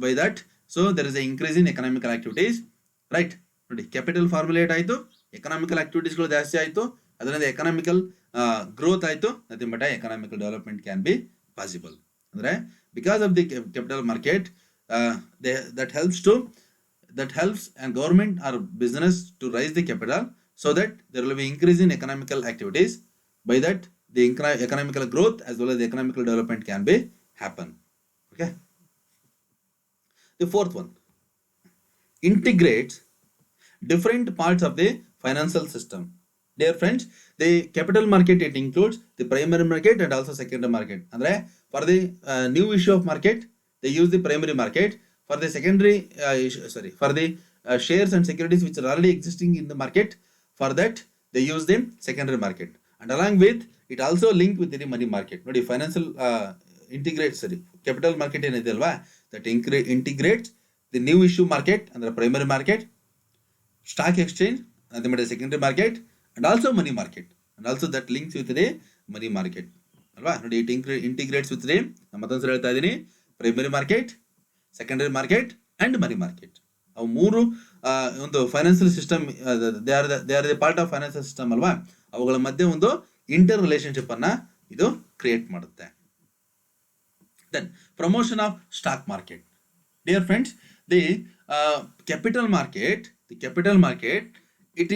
S1: by that so there is a increase in economical activities, right? ನೋಡಿ, ಕ್ಯಾಪಿಟಲ್ ಫಾರ್ಮುಲೇಟ್ ಆಯ್ತು, ಎಕನಾಮಿಕಲ್ ಆಕ್ಟಿವಿಟೀಸ್ ಗಳು ಜಾಸ್ತಿ ಆಯ್ತು, ಅದರಿಂದ ಎಕನಾಮಿಕಲ್ ಗ್ರೋತ್ ಆಯ್ತು, nothing but economical development can be possible. ಅಂದ್ರೆ because of the capital market that helps and government or business to raise the capital, so that there will be increase in economical activities. By that the economical growth as well as the economical development can be happen. Okay. The fourth one, integrates different parts of the financial system. Dear friends, the capital market, it includes the primary market and also secondary market. Andre for the new issue of market, they use the primary market. For the secondary for the shares and securities which are already existing in the market, for that they use the secondary market. And along with it also link with the money market. Nodi, financial capital market ಏನಿದೆ ಅಲ್ವಾ, that integrates the new issue market ಅಂದ್ರೆ primary market, stock exchange and the secondary market, and also money market, and also that links with the money market ಅಲ್ವಾ. ನೋಡಿ, it integrates with the, ನಾನು ಮತ್ತೊಂದ್ಸಲ ಹೇಳ್ತಾ ಇದ್ದೀನಿ, primary market, secondary market and money market. ಅವು ಮೂರು ಒಂದು financial system, they are the part of financial system ಅಲ್ವಾ. ಅವುಗಳ ಮಧ್ಯೆ ಒಂದು ಇಂಟರ್ ರಿಲೇಶನ್ಶಿಪ್ ಅನ್ನ ಇದು ಕ್ರಿಯೇಟ್ ಮಾಡುತ್ತೆ. Then promotion of stock market. Dear friends, the capital market, it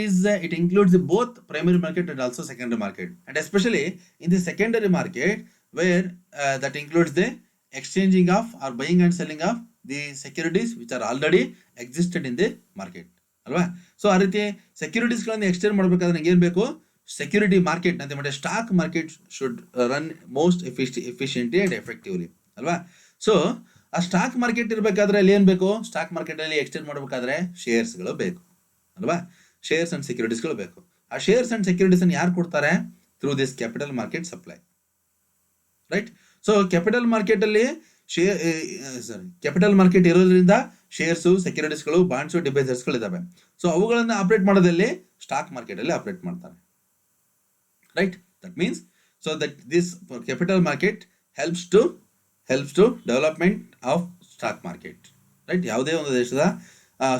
S1: includes both primary market and also secondary market, and especially in the secondary market where that includes the exchanging of or buying and selling of the securities which are already existed in the market ಅಲ್ವಾ. ಸೊ ಆ ರೀತಿ ಸೆಕ್ಯೂರಿಟೀಸ್ ಗಳನ್ನು ಎಕ್ಸ್ಚೇಂಜ್ ಮಾಡಬೇಕಾದ್ರೆ ನಂಗೆ ಏನ್ ಬೇಕು, ಸೆಕ್ಯೂರಿಟಿ ಮಾರ್ಕೆಟ್ ಅಂತ ಮಾಡಿ stock market should run most efficiently and effectively ಅಲ್ವಾ. ಸೊ ಆ ಸ್ಟಾಕ್ ಮಾರ್ಕೆಟ್ ಇರಬೇಕಾದ್ರೆ ಅಲ್ಲಿ ಏನ್ ಬೇಕು, ಸ್ಟಾಕ್ ಮಾರ್ಕೆಟ್ ಅಲ್ಲಿ ಎಕ್ಸ್ಚೇಂಜ್ ಮಾಡಬೇಕಾದ್ರೆ ಶೇರ್ಸ್ ಗಳು ಬೇಕು ಅಲ್ವಾ, ಶೇರ್ಸ್ ಅಂಡ್ ಸೆಕ್ಯೂರಿಟೀಸ್ ಗಳು ಬೇಕು. ಆ ಶೇರ್ಸ್ ಅಂಡ್ ಸೆಕ್ಯೂರಿಟೀಸ್ ಅನ್ನು ಯಾರು ಕೊಡ್ತಾರೆ, through this capital market supply, right. So capital market ಅಲ್ಲಿ ಕ್ಯಾಪಿಟಲ್ ಮಾರ್ಕೆಟ್ ಇರೋದ್ರಿಂದ ಶೇರ್ಸ್, ಸೆಕ್ಯೂರಿಟೀಸ್ಗಳು, ಬಾಂಡ್ಸ್, ಡಿಬೆಂಚರ್ಸ್ಗಳು ಇದಾವೆ. ಸೊ ಅವುಗಳನ್ನು ಆಪರೇಟ್ ಮಾಡೋದಲ್ಲಿ ಸ್ಟಾಕ್ ಮಾರ್ಕೆಟ್ ಅಲ್ಲಿ ಆಪರೇಟ್ ಮಾಡ್ತಾರೆ, right. That means so that this capital market helps to development of stock market, right. ಯಾವುದೇ ಒಂದು ದೇಶದ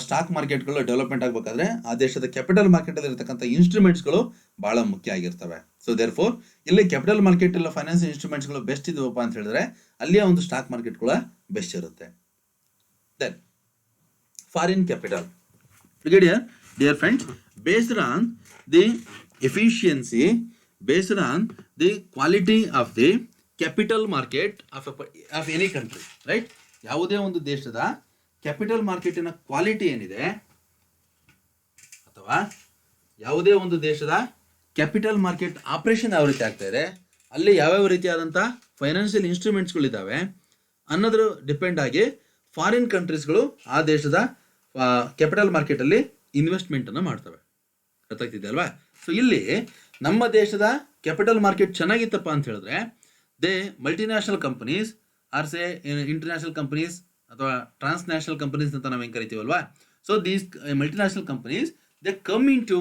S1: ಸ್ಟಾಕ್ ಮಾರ್ಕೆಟ್ಗಳು ಡೆವಲಪ್ಮೆಂಟ್ ಆಗಬೇಕಾದ್ರೆ ಆ ದೇಶದ ಕ್ಯಾಪಿಟಲ್ ಮಾರ್ಕೆಟ್ ಅಲ್ಲಿ ಇರತಕ್ಕಂಥ ಇನ್ಸ್ಟ್ರೂಮೆಂಟ್ಸ್ಗಳು ಬಹಳ ಮುಖ್ಯ ಆಗಿರ್ತವೆ. ಸೊ ದೇರ್ ಫೋರ್ ಇಲ್ಲಿ ಕ್ಯಾಪಿಟಲ್ ಮಾರ್ಕೆಟ್ ಎಲ್ಲ ಫೈನಾನ್ಸಿಯಲ್ ಇನ್ಸ್ಟ್ರೂಮೆಂಟ್ಸ್ಗಳು ಬೆಸ್ಟ್ ಇದವಪ್ಪ ಅಂತ ಹೇಳಿದ್ರೆ ಅಲ್ಲಿಯ ಒಂದು ಸ್ಟಾಕ್ ಮಾರ್ಕೆಟ್ ಕೂಡ ಬೆಸ್ಟ್ ಇರುತ್ತೆ. Then foreign capital, dear friends, based on the efficiency, based on the quality of the capital market of any country, right. ಯಾವುದೇ ಒಂದು ದೇಶದ ಕ್ಯಾಪಿಟಲ್ ಮಾರ್ಕೆಟಿನ ಕ್ವಾಲಿಟಿ ಏನಿದೆ ಅಥವಾ ಯಾವುದೇ ಒಂದು ದೇಶದ ಕ್ಯಾಪಿಟಲ್ ಮಾರ್ಕೆಟ್ ಆಪರೇಷನ್ ಯಾವ ರೀತಿ ಆಗ್ತಾ ಇದೆ ಅಲ್ಲಿ ಯಾವ್ಯಾವ ರೀತಿಯಾದಂಥ ಫೈನಾನ್ಷಿಯಲ್ ಇನ್ಸ್ಟ್ರೂಮೆಂಟ್ಸ್ಗಳಿದ್ದಾವೆ ಅನ್ನೋದ್ರ ಡಿಪೆಂಡ್ ಆಗಿ ಫಾರಿನ್ ಕಂಟ್ರೀಸ್ಗಳು ಆ ದೇಶದ ಕ್ಯಾಪಿಟಲ್ ಮಾರ್ಕೆಟಲ್ಲಿ ಇನ್ವೆಸ್ಟ್ಮೆಂಟನ್ನು ಮಾಡ್ತವೆ. ಗೊತ್ತಾಗ್ತಿದೆ ಅಲ್ವಾ? ಸೊ ಇಲ್ಲಿ ನಮ್ಮ ದೇಶದ ಕ್ಯಾಪಿಟಲ್ ಮಾರ್ಕೆಟ್ ಚೆನ್ನಾಗಿತ್ತಪ್ಪ ಅಂತ ಹೇಳಿದ್ರೆ they multinational companies or say international companies ಅಥವಾ ಟ್ರಾನ್ಸ್ನ್ಯಾಷನಲ್ ಕಂಪನೀಸ್ ಅಂತ ನಾವು ಹೆಂಗೆ ಕರಿತೀವಲ್ವಾ. So these multinational companies they come in to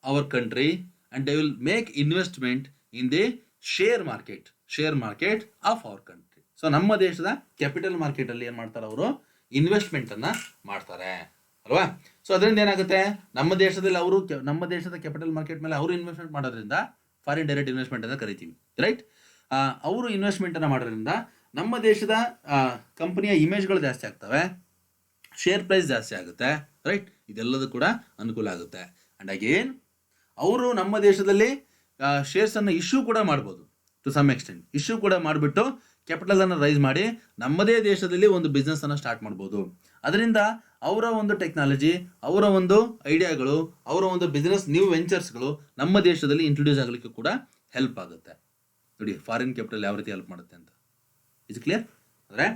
S1: our country and they will make investment in the share market of our country. So ನಮ್ಮ ದೇಶದ ಕ್ಯಾಪಿಟಲ್ ಮಾರ್ಕೆಟಲ್ಲಿ ಏನು ಮಾಡ್ತಾರೆ, ಅವರು ಇನ್ವೆಸ್ಟ್ಮೆಂಟನ್ನು ಮಾಡ್ತಾರೆ ಅಲ್ವಾ. ಸೊ ಅದರಿಂದ ಏನಾಗುತ್ತೆ, ನಮ್ಮ ದೇಶದಲ್ಲಿ ಅವರು ನಮ್ಮ ದೇಶದ ಕ್ಯಾಪಿಟಲ್ ಮಾರ್ಕೆಟ್ ಮೇಲೆ ಅವರು ಇನ್ವೆಸ್ಟ್ಮೆಂಟ್ ಮಾಡೋದ್ರಿಂದ ಫಾರಿನ್ ಡೈರೆಕ್ಟ್ ಇನ್ವೆಸ್ಟ್ಮೆಂಟ್ ಅಂತ ಕರಿತೀವಿ, ರೈಟ್. ಅವರು ಇನ್ವೆಸ್ಟ್ಮೆಂಟನ್ನು ಮಾಡೋದ್ರಿಂದ ನಮ್ಮ ದೇಶದ ಕಂಪನಿಯ ಇಮೇಜ್ಗಳು ಜಾಸ್ತಿ ಆಗ್ತವೆ, ಶೇರ್ ಪ್ರೈಸ್ ಜಾಸ್ತಿ ಆಗುತ್ತೆ, ರೈಟ್. ಇದೆಲ್ಲದೂ ಕೂಡ ಅನುಕೂಲ ಆಗುತ್ತೆ. ಆ್ಯಂಡ್ ಅಗೇನ್ ಅವರು ನಮ್ಮ ದೇಶದಲ್ಲಿ ಶೇರ್ಸನ್ನು ಇಶ್ಯೂ ಕೂಡ ಮಾಡ್ಬೋದು, ಟು ಸಮ್ ಎಕ್ಸ್ಟೆಂಟ್ ಇಶ್ಯೂ ಕೂಡ ಮಾಡಿಬಿಟ್ಟು ಕ್ಯಾಪಿಟಲನ್ನು ರೈಸ್ ಮಾಡಿ ನಮ್ಮದೇ ದೇಶದಲ್ಲಿ ಒಂದು ಬಿಸ್ನೆಸ್ಸನ್ನು ಸ್ಟಾರ್ಟ್ ಮಾಡ್ಬೋದು. ಅದರಿಂದ ಅವರ ಒಂದು ಟೆಕ್ನಾಲಜಿ, ಅವರ ಒಂದು ಐಡಿಯಾಗಳು, ಅವರ ಒಂದು ಬಿಸ್ನೆಸ್ ನ್ಯೂ ವೆಂಚರ್ಸ್ಗಳು ನಮ್ಮ ದೇಶದಲ್ಲಿ ಇಂಟ್ರೊಡ್ಯೂಸ್ ಆಗಲಿಕ್ಕೆ ಕೂಡ ಹೆಲ್ಪ್ ಆಗುತ್ತೆ. ನೋಡಿ ಫಾರಿನ್ ಕ್ಯಾಪಿಟಲ್ ಯಾವ ರೀತಿ ಹೆಲ್ಪ್ ಮಾಡುತ್ತೆ ಅಂತ. Is clear? ಅಂದರೆ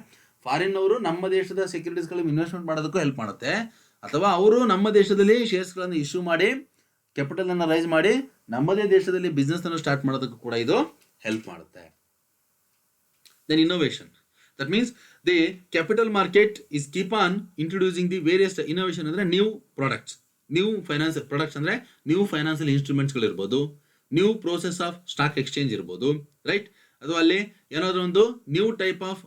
S1: ಫಾರಿನ್ ಅವರು ನಮ್ಮ ದೇಶದ ಸೆಕ್ಯೂರಿಟೀಸ್ಗಳಿಗೆ ಇನ್ವೆಸ್ಟ್ಮೆಂಟ್ ಮಾಡೋದಕ್ಕೂ ಹೆಲ್ಪ್ ಮಾಡುತ್ತೆ, ಅಥವಾ ಅವರು ನಮ್ಮ ದೇಶದಲ್ಲಿ ಶೇರ್ಸ್ಗಳನ್ನು ಇಶ್ಯೂ ಮಾಡಿ ಕ್ಯಾಪಿಟಲನ್ನು ರೈಸ್ ಮಾಡಿ ನಮ್ಮದೇ ದೇಶದಲ್ಲಿ ಬಿಸ್ನೆಸ್ಸನ್ನು ಸ್ಟಾರ್ಟ್ ಮಾಡೋದಕ್ಕೂ ಕೂಡ ಇದು ಹೆಲ್ಪ್ ಮಾಡುತ್ತೆ. Then innovation, that means the capital market is keep on introducing the various innovation. ಅಂದರೆ new products, new financial products, ಅಂದರೆ ನ್ಯೂ ಫೈನಾನ್ಷಿಯಲ್ ಇನ್ಸ್ಟ್ರೂಮೆಂಟ್ಸ್ಗಳಿರ್ಬೋದು, new process of stock exchange ಇರ್ಬೋದು, ರೈಟ್. ಅದು ಅಲ್ಲಿ ಏನಾದರೂ ಒಂದು new type of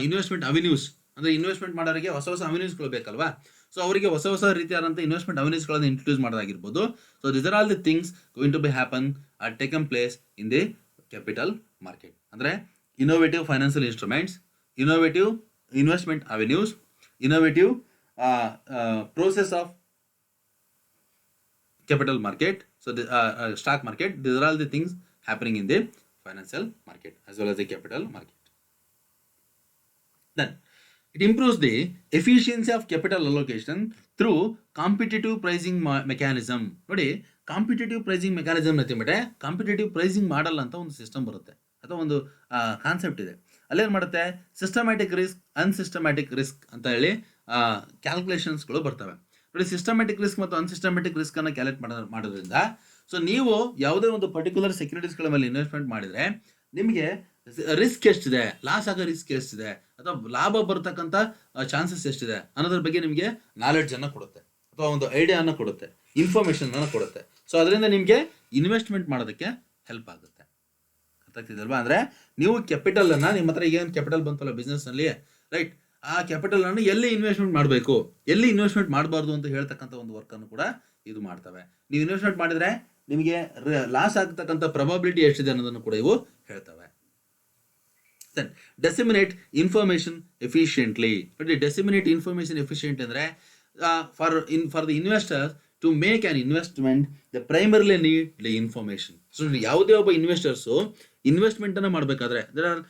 S1: investment avenues, ಅಂದರೆ ಇನ್ವೆಸ್ಟ್ಮೆಂಟ್ ಮಾಡೋರಿಗೆ ಹೊಸ ಹೊಸ ಅವೆನ್ಯೂಸ್ಗಳು ಬೇಕಲ್ವಾ. ಸೊ ಅವರಿಗೆ ಹೊಸ ಹೊಸ ರೀತಿಯಾದಂಥ ಇನ್ವೆಸ್ಟ್ಮೆಂಟ್ ಅವೆನ್ಯೂಸ್ಗಳನ್ನು ಇಂಟ್ರೊಡ್ಯೂಸ್ ಮಾಡೋದಾಗಿರ್ಬೋದು. So this are all the things going to be happen are taken place in the capital market. ಅಂದರೆ innovative financial instruments, innovative investment avenues, innovative process of capital market, so the stock market, these are all the things happening in the financial market as well as the capital market. Then it improves the efficiency of capital allocation through competitive pricing mechanism. ನೋಡಿ ಕಾಂಪಿಟೇಟಿವ್ ಪ್ರೈಸಿಂಗ್ ಮೆಕ್ಯಾನಿಸಮ್ ನತಿಬಿಟ್ಟೆ ಕಾಂಪಿಟೇಟಿವ್ ಪ್ರೈಸಿಂಗ್ ಮಾಡಲ್ ಅಂತ ಒಂದು ಸಿಸ್ಟಮ್ ಬರುತ್ತೆ ಅಥವಾ ಒಂದು ಕಾನ್ಸೆಪ್ಟ್ ಇದೆ. ಅಲ್ಲೇನು ಮಾಡುತ್ತೆ, ಸಿಸ್ಟಮ್ಯಾಟಿಕ್ ರಿಸ್ಕ್, ಅನ್ಸಿಸ್ಟಮ್ಯಾಟಿಕ್ ರಿಸ್ಕ್ ಅಂತ ಹೇಳಿ ಕ್ಯಾಲ್ಕುಲೇಷನ್ಸ್ಗಳು ಬರ್ತವೆ. ನೋಡಿ ಸಿಸ್ಟಮ್ಯಾಟಿಕ್ ರಿಸ್ಕ್ ಮತ್ತು ಅನ್ಸಿಸ್ಟಮ್ಯಾಟಿಕ್ ರಿಸ್ಕನ್ನು ಕ್ಯಾಲ್ಕುಲೇಟ್ ಮಾಡೋದ್ರಿಂದ ಸೊ ನೀವು ಯಾವುದೇ ಒಂದು ಪರ್ಟಿಕ್ಯುಲರ್ ಸೆಕ್ಯೂರಿಟೀಸ್ಗಳ ಮೇಲೆ ಇನ್ವೆಸ್ಟ್ಮೆಂಟ್ ಮಾಡಿದರೆ ನಿಮಗೆ ರಿಸ್ಕ್ ಎಷ್ಟಿದೆ, ಲಾಸ್ ಆಗೋ ರಿಸ್ಕ್ ಎಷ್ಟಿದೆ, ಅಥವಾ ಲಾಭ ಬರ್ತಕ್ಕಂಥ ಚಾನ್ಸಸ್ ಎಷ್ಟಿದೆ ಅನ್ನೋದ್ರ ಬಗ್ಗೆ ನಿಮಗೆ ನಾಲೆಡ್ಜನ್ನು ಕೊಡುತ್ತೆ, ಅಥವಾ ಒಂದು ಐಡಿಯಾನ ಕೊಡುತ್ತೆ, ಇನ್ಫಾರ್ಮೇಷನನ್ನು ಕೊಡುತ್ತೆ. ಸೊ ಅದರಿಂದ ನಿಮಗೆ ಇನ್ವೆಸ್ಟ್ಮೆಂಟ್ ಮಾಡೋದಕ್ಕೆ ಹೆಲ್ಪ್ ಆಗುತ್ತೆ. ಗೊತ್ತಾಗ್ತಿದಲ್ವಾ? ಅಂದರೆ ನೀವು ಕ್ಯಾಪಿಟಲನ್ನು, ನಿಮ್ಮ ಹತ್ರ ಏನು ಕ್ಯಾಪಿಟಲ್ ಬಂತಲ್ಲ ಬಿಸ್ನೆಸ್ನಲ್ಲಿ, ರೈಟ್, ಆ ಕ್ಯಾಪಿಟಲನ್ನು ಎಲ್ಲಿ ಇನ್ವೆಸ್ಟ್ಮೆಂಟ್ ಮಾಡಬೇಕು, ಎಲ್ಲಿ ಇನ್ವೆಸ್ಟ್ಮೆಂಟ್ ಮಾಡಬಾರ್ದು ಅಂತ ಹೇಳ್ತಕ್ಕಂಥ ಒಂದು ವರ್ಕನ್ನು ಕೂಡ ಇದು ಮಾಡ್ತವೆ. ನೀವು ಇನ್ವೆಸ್ಟ್ಮೆಂಟ್ ಮಾಡಿದರೆ ನಿಮಗೆ ಲಾಸ್ ಆಗ್ತಕ್ಕಂಥ ಪ್ರೊಬಬಿಲಿಟಿ ಎಷ್ಟಿದೆ ಅನ್ನೋದನ್ನು ಕೂಡ ಇವು ಹೇಳ್ತವೆ. Then disseminate information efficiently. ನೋಡಿ ಡಿಸೆಮಿನೇಟ್ ಇನ್ಫಾರ್ಮೇಷನ್ ಎಫಿಷಿಯೆಂಟ್ ಅಂದರೆ for the investors to make an investment they primarily need the information. So ಯಾವುದೇ ಒಬ್ಬ ಇನ್ವೆಸ್ಟರ್ಸು ಇನ್ವೆಸ್ಟ್ಮೆಂಟನ್ನು ಮಾಡಬೇಕಾದ್ರೆ there are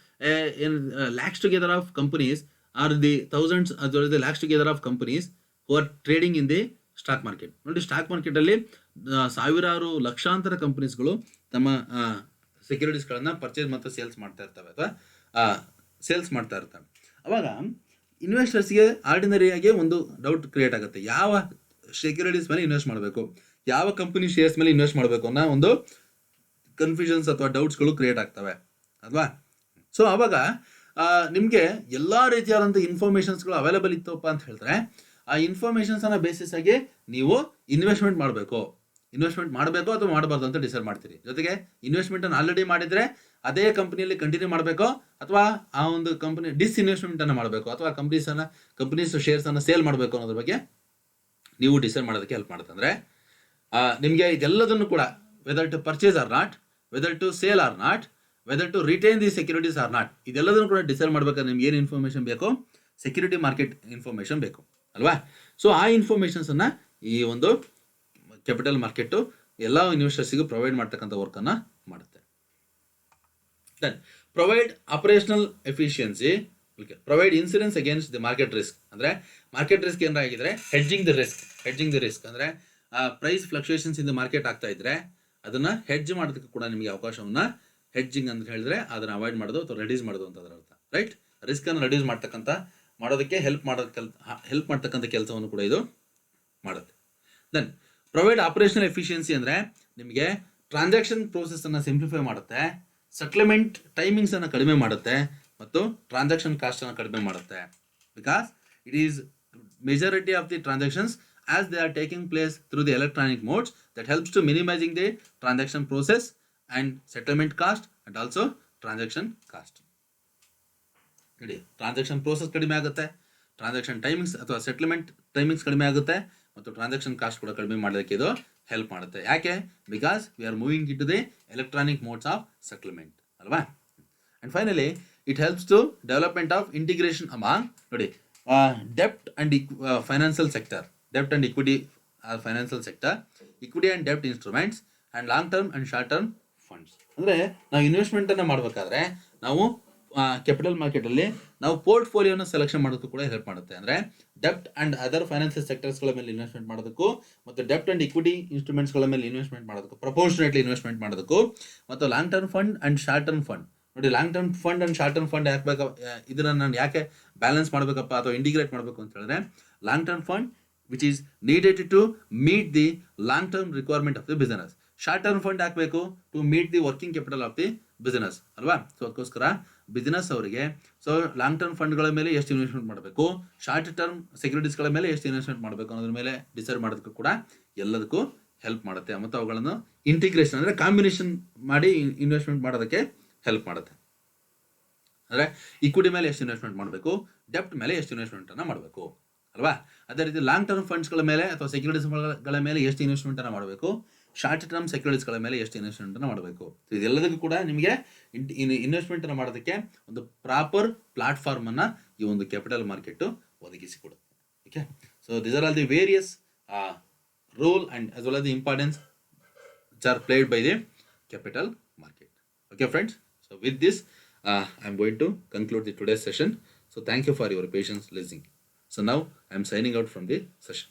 S1: lakhs together of companies or the thousands the lakhs together of companies who are trading in the stock market. ನೋಡಿ ಸ್ಟಾಕ್ ಮಾರ್ಕೆಟಲ್ಲಿ ಸಾವಿರಾರು ಲಕ್ಷಾಂತರ ಕಂಪನೀಸ್ಗಳು ತಮ್ಮ ಸೆಕ್ಯೂರಿಟೀಸ್ಗಳನ್ನು ಪರ್ಚೇಸ್ ಮತ್ತು ಸೇಲ್ಸ್ ಮಾಡ್ತಾ ಇರ್ತವೆ ಅಥವಾ ಸೇಲ್ಸ್ ಮಾಡ್ತಾ ಇರ್ತವೆ. ಅವಾಗ ಇನ್ವೆಸ್ಟರ್ಸ್ಗೆ ಆರ್ಡಿನರಿಯಾಗಿ ಒಂದು ಡೌಟ್ ಕ್ರಿಯೇಟ್ ಆಗುತ್ತೆ, ಯಾವ ಸೆಕ್ಯೂರಿಟೀಸ್ ಮೇಲೆ ಇನ್ವೆಸ್ಟ್ ಮಾಡಬೇಕು, ಯಾವ ಕಂಪನಿ ಶೇರ್ಸ್ ಮೇಲೆ ಇನ್ವೆಸ್ಟ್ ಮಾಡಬೇಕು ಅನ್ನೋ ಒಂದು ಕನ್ಫ್ಯೂಷನ್ಸ್ ಅಥವಾ ಡೌಟ್ಸ್ಗಳು ಕ್ರಿಯೇಟ್ ಆಗ್ತವೆ ಅಲ್ವಾ. ಸೊ ಅವಾಗ ನಿಮಗೆ ಎಲ್ಲ ರೀತಿಯಾದಂಥ ಇನ್ಫಾರ್ಮೇಷನ್ಸ್ಗಳು ಅವೈಲೇಬಲ್ ಇತ್ತಪ್ಪ ಅಂತ ಹೇಳಿದ್ರೆ ಆ ಇನ್ಫಾರ್ಮೇಷನ್ಸನ್ನು ಬೇಸಿಸ್ ಆಗಿ ನೀವು ಇನ್ವೆಸ್ಟ್ಮೆಂಟ್ ಮಾಡಬೇಕು ಅಥವಾ ಮಾಡಬಾರ್ದು ಅಂತ ಡಿಸೈಡ್ ಮಾಡ್ತೀರಿ. ಜೊತೆಗೆ ಇನ್ವೆಸ್ಟ್ಮೆಂಟನ್ನು ಆಲ್ರೆಡಿ ಮಾಡಿದರೆ ಅದೇ ಕಂಪನಿಯಲ್ಲಿ ಕಂಟಿನ್ಯೂ ಮಾಡಬೇಕು ಅಥವಾ ಆ ಒಂದು ಕಂಪನಿ ಡಿಸ್ಇನ್ವೆಸ್ಟ್ಮೆಂಟನ್ನು ಮಾಡಬೇಕು ಅಥವಾ ಕಂಪನೀಸ್ ಶೇರ್ಸನ್ನು ಸೇಲ್ ಮಾಡಬೇಕು ಅನ್ನೋದ್ರ ಬಗ್ಗೆ ನೀವು ಡಿಸೈಡ್ ಮಾಡೋದಕ್ಕೆ ಹೆಲ್ಪ್ ಮಾಡುತ್ತೆ. ಅಂದರೆ ನಿಮಗೆ ಇದೆಲ್ಲದನ್ನು ಕೂಡ whether to purchase or not, whether to sell or not, whether to retain the securities or not, ಇದೆಲ್ಲದನ್ನು ಕೂಡ ಡಿಸೈಡ್ ಮಾಡಬೇಕಾದ್ರೆ ನಿಮ್ಗೆ ಏನು ಇನ್ಫಾರ್ಮೇಷನ್ ಬೇಕು, ಸೆಕ್ಯೂರಿಟಿ ಮಾರ್ಕೆಟ್ ಇನ್ಫಾರ್ಮೇಷನ್ ಬೇಕು ಅಲ್ವಾ. ಸೊ ಆ ಇನ್ಫಾರ್ಮೇಷನ್ಸನ್ನು ಈ ಒಂದು ಕ್ಯಾಪಿಟಲ್ ಮಾರ್ಕೆಟು ಎಲ್ಲ ಇನ್ವೆಸ್ಟರ್ಸಿಗೂ ಪ್ರೊವೈಡ್ ಮಾಡ್ತಕ್ಕಂಥ ವರ್ಕನ್ನು ಮಾಡುತ್ತೆ. Then provide operational efficiency, provide insurance against the market risk. ಅಂದರೆ ಮಾರ್ಕೆಟ್ ರಿಸ್ಕ್ ಏನಾರ ಆಗಿದ್ರೆ ಹೆಡ್ಜಿಂಗ್ ದಿ ರಿಸ್ಕ್ ಅಂದರೆ price fluctuations in the market ಆಗ್ತಾ ಇದ್ರೆ ಅದನ್ನು ಹೆಡ್ಜ್ ಮಾಡೋದಕ್ಕೆ ಕೂಡ ನಿಮಗೆ ಅವಕಾಶವನ್ನು ಹೆಡ್ಜಿಂಗ್ ಅಂತ ಹೇಳಿದ್ರೆ ಅದನ್ನ ಅವಾಯ್ಡ್ ಮಾಡೋದು ಅಥವಾ ರೆಡ್ಯೂಸ್ ಮಾಡೋದು ಅಂತ ಅದರ ಅರ್ಥ, ರೈಟ್. ರಿಸ್ಕ್ ಅನ್ನು ರೆಡ್ಯೂಸ್ ಮಾಡೋದಕ್ಕೆ ಹೆಲ್ಪ್ ಮಾಡ್ತಕ್ಕಂಥ ಕೆಲಸವನ್ನು ಕೂಡ ಇದು ಮಾಡುತ್ತೆ. ದೆನ್ ಪ್ರೊವೈಡ್ ಆಪರೇಷನಲ್ ಎಫಿಷಿಯನ್ಸಿ ಅಂದರೆ ನಿಮಗೆ ಟ್ರಾನ್ಸಾಕ್ಷನ್ ಪ್ರೋಸೆಸ್ ಅನ್ನು ಸಿಂಪ್ಲಿಫೈ ಮಾಡುತ್ತೆ, ಸೆಟ್ಲ್ಮೆಂಟ್ ಟೈಮಿಂಗ್ಸ್ ಅನ್ನು ಕಡಿಮೆ ಮಾಡುತ್ತೆ ಮತ್ತು ಟ್ರಾನ್ಸಾಕ್ಷನ್ ಕಾಸ್ಟ್ ಅನ್ನು ಕಡಿಮೆ ಮಾಡುತ್ತೆ. Because it is majority of the transactions as they are taking place through the electronic modes, that helps to minimizing the transaction process and settlement cost and also transaction cost. ನೋಡಿ, ಟ್ರಾನ್ಸಾಕ್ಷನ್ ಪ್ರೋಸೆಸ್ ಕಡಿಮೆ ಆಗುತ್ತೆ, ಟ್ರಾನ್ಸಾಕ್ಷನ್ ಟೈಮಿಂಗ್ಸ್ ಅಥವಾ ಸೆಟ್ಲ್ಮೆಂಟ್ ಟೈಮಿಂಗ್ಸ್ ಕಡಿಮೆ ಆಗುತ್ತೆ ಮತ್ತು ಟ್ರಾನ್ಸಾಕ್ಷನ್ ಕಾಸ್ಟ್ ಕೂಡ ಕಡಿಮೆ ಮಾಡೋದಕ್ಕೆ ಇದು ಹೆಲ್ಪ್ ಮಾಡುತ್ತೆ. ಯಾಕೆ? Because we are moving in to the electronic modes of settlement ಅಲ್ವಾ. And finally it helps to development of integration among, ನೋಡಿ, debt and financial sector, debt and equity financial sector, equity and debt instruments and long term and short term funds. ಅಂದರೆ ನಾವು ಇನ್ವೆಸ್ಟ್ಮೆಂಟ್ ಅನ್ನು ಮಾಡಬೇಕಾದ್ರೆ ನಾವು ಕ್ಯಾಪಿಟಲ್ ಮಾರ್ಕೆಟಲ್ಲಿ ನಾವು ಪೋರ್ಟ್ಫೋಲಿಯೋನ ಸೆಲೆಕ್ಷನ್ ಮಾಡೋದಕ್ಕೂ ಕೂಡ ಹೆಲ್ಪ್ ಮಾಡುತ್ತೆ. ಅಂದರೆ ಡೆಪ್ಟ್ ಆ್ಯಂಡ್ ಅದರ್ ಫೈನಾನ್ಷಿಯಲ್ ಸೆಕ್ಟರ್ಸ್ಗಳ ಮೇಲೆ ಇನ್ವೆಸ್ಟ್ಮೆಂಟ್ ಮಾಡೋದಕ್ಕೂ ಮತ್ತು ಡೆಪ್ಟ್ ಆ್ಯಂಡ್ ಇಕ್ವಿಟಿ ಇನ್ಸ್ಟ್ರೂಮೆಂಟ್ಸ್ಗಳ ಮೇಲೆ ಇನ್ವೆಸ್ಟ್ಮೆಂಟ್ ಮಾಡೋದಕ್ಕೂ, ಪ್ರಪೋರ್ಷನೇಟ್ಲಿ ಇನ್ವೆಸ್ಟ್ಮೆಂಟ್ ಮಾಡೋದಕ್ಕೂ ಮತ್ತು long term fund and short term fund. ನೋಡಿ, long term fund and short term fund ಯಾಕೆ ಇದನ್ನು ನಾನು ಯಾಕೆ ಬ್ಯಾಲೆನ್ಸ್ ಮಾಡಬೇಕಪ್ಪ ಅಥವಾ ಇಂಟಿಗ್ರೇಟ್ ಮಾಡಬೇಕು ಅಂತ ಹೇಳಿದ್ರೆ, long term fund which is needed to meet the long term requirement of the business. Short term fund ಹಾಕಬೇಕು to meet the working capital of the business ಅಲ್ವಾ. ಸೊ ಅದಕ್ಕೋಸ್ಕರ ಬಿಸಿನೆಸ್ ಅವರಿಗೆ ಲಾಂಗ್ ಟರ್ಮ್ ಫಂಡ್ಗಳ ಮೇಲೆ ಎಷ್ಟು ಇನ್ವೆಸ್ಟ್ಮೆಂಟ್ ಮಾಡಬೇಕು, ಶಾರ್ಟ್ ಟರ್ಮ್ ಸೆಕ್ಯೂರಿಟೀಸ್ಗಳ ಮೇಲೆ ಎಷ್ಟು ಇನ್ವೆಸ್ಟ್ಮೆಂಟ್ ಮಾಡಬೇಕು ಅನ್ನೋದ್ರ ಮೇಲೆ ಡಿಸೈಡ್ ಮಾಡೋದಕ್ಕೂ ಕೂಡ ಎಲ್ಲದಕ್ಕೂ ಹೆಲ್ಪ್ ಮಾಡುತ್ತೆ. ಮತ್ತು ಅವುಗಳನ್ನು ಇಂಟಿಗ್ರೇಷನ್ ಅಂದರೆ ಕಾಂಬಿನೇಷನ್ ಮಾಡಿ ಇನ್ವೆಸ್ಟ್ಮೆಂಟ್ ಮಾಡೋದಕ್ಕೆ ಹೆಲ್ಪ್ ಮಾಡುತ್ತೆ. ಅಂದರೆ ಇಕ್ವಿಟಿ ಮೇಲೆ ಎಷ್ಟು ಇನ್ವೆಸ್ಟ್ಮೆಂಟ್ ಮಾಡಬೇಕು, ಡೆಪ್ಟ್ ಮೇಲೆ ಎಷ್ಟು ಇನ್ವೆಸ್ಟ್ಮೆಂಟನ್ನು ಮಾಡಬೇಕು ಅಲ್ವಾ. ಅದೇ ರೀತಿ ಲಾಂಗ್ ಟರ್ಮ್ ಫಂಡ್ಸ್ಗಳ ಮೇಲೆ ಅಥವಾ ಸೆಕ್ಯೂರಿಟೀಸ್ಗಳ ಮೇಲೆ ಎಷ್ಟು ಇನ್ವೆಸ್ಟ್ಮೆಂಟನ್ನು ಮಾಡಬೇಕು, ಶಾರ್ಟ್ ಟರ್ಮ್ ಸೆಕ್ಯೂರಿಟೀಸ್ಗಳ ಮೇಲೆ ಎಷ್ಟು ಇನ್ವೆಸ್ಟ್ಮೆಂಟನ್ನು ಮಾಡಬೇಕು. ಇದೆಲ್ಲದಕ್ಕೂ ಕೂಡ ನಿಮಗೆ ಇನ್ವೆಸ್ಟ್ಮೆಂಟನ್ನು ಮಾಡೋದಕ್ಕೆ ಒಂದು ಪ್ರಾಪರ್ ಪ್ಲಾಟ್ಫಾರ್ಮನ್ನು ಈ ಒಂದು ಕ್ಯಾಪಿಟಲ್ ಮಾರ್ಕೆಟು ಒದಗಿಸಿಕೊಡುತ್ತೆ. Okay, so these are all the various role and as well as the importance which are played by the capital market. Okay friends, so with this I am going to conclude the today's session. So thank you for your patience listening. So now I am signing out from the session.